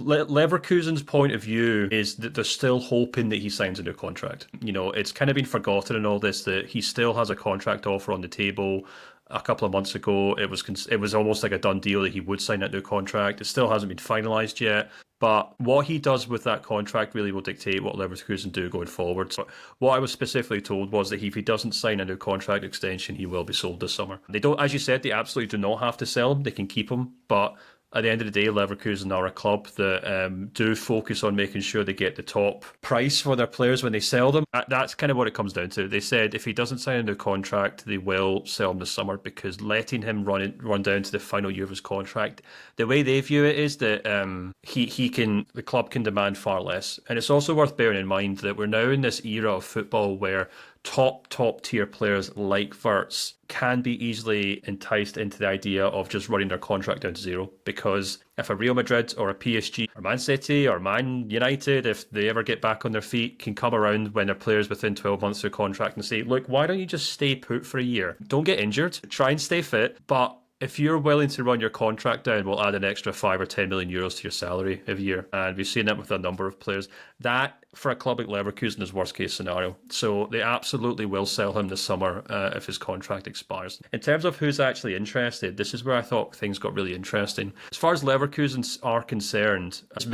Leverkusen's point of view is that they're still hoping that he signs a new contract. It's kind of been forgotten in all this that he still has a contract offer on the table. A couple of months ago, it was almost like a done deal that he would sign that new contract. It still hasn't been finalised yet. But what he does with that contract really will dictate what Leverkusen do going forward. So what I was specifically told was that if he doesn't sign a new contract extension, he will be sold this summer. They don't, as you said, they absolutely do not have to sell him. They can keep him, but at the end of the day, Leverkusen are a club that do focus on making sure they get the top price for their players when they sell them. That's kind of what it comes down to. They said if he doesn't sign a new contract, they will sell him this summer because letting him run down to the final year of his contract, the way they view it is that the club can demand far less. And it's also worth bearing in mind that we're now in this era of football where top tier players like Wirtz can be easily enticed into the idea of just running their contract down to zero, because if a Real Madrid or a PSG or Man City or Man United, if they ever get back on their feet, can come around when their players within 12 months of their contract and say, look, why don't you just stay put for a year? Don't get injured, try and stay fit, but if you're willing to run your contract down, we'll add an extra 5 or 10 million euros to your salary every year. And we've seen that with a number of players. That, for a club like Leverkusen, is worst case scenario. So they absolutely will sell him this summer if his contract expires. In terms of who's actually interested, this is where I thought things got really interesting. As far as Leverkusen are concerned, his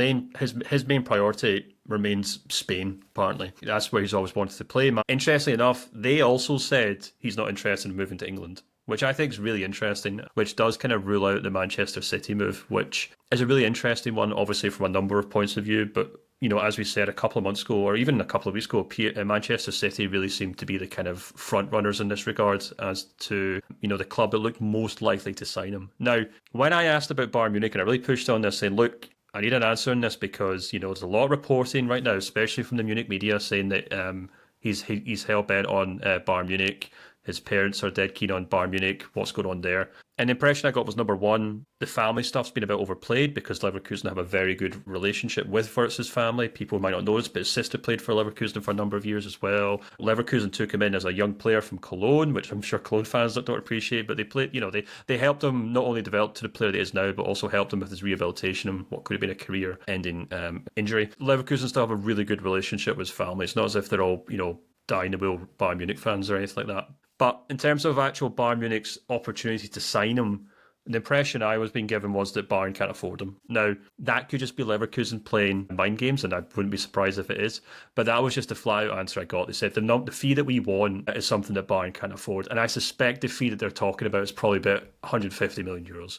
main priority remains Spain, apparently. That's where he's always wanted to play. Interestingly enough, they also said he's not interested in moving to England, which I think is really interesting, which does kind of rule out the Manchester City move, which is a really interesting one, obviously, from a number of points of view. But, as we said a couple of months ago, or even a couple of weeks ago, Manchester City really seemed to be the kind of front runners in this regard as to, the club that looked most likely to sign him. Now, when I asked about Bayern Munich, and I really pushed on this, saying, look, I need an answer on this because, there's a lot of reporting right now, especially from the Munich media, saying that he's hell-bent on Bayern Munich. His parents are dead keen on Bayern Munich. What's going on there? And the impression I got was, number one, the family stuff's been a bit overplayed because Leverkusen have a very good relationship with Wirtz's family. People might not know this, but his sister played for Leverkusen for a number of years as well. Leverkusen took him in as a young player from Cologne, which I'm sure Cologne fans don't appreciate, but they helped him not only develop to the player that he is now, but also helped him with his rehabilitation and what could have been a career-ending injury. Leverkusen still have a really good relationship with his family. It's not as if they're all, dying to will Bayern Munich fans or anything like that. But in terms of actual Bayern Munich's opportunity to sign him, the impression I was being given was that Bayern can't afford him. Now, that could just be Leverkusen playing mind games, and I wouldn't be surprised if it is. But that was just the flat-out answer I got. They said the fee that we want is something that Bayern can't afford. And I suspect the fee that they're talking about is probably about 150 million euros.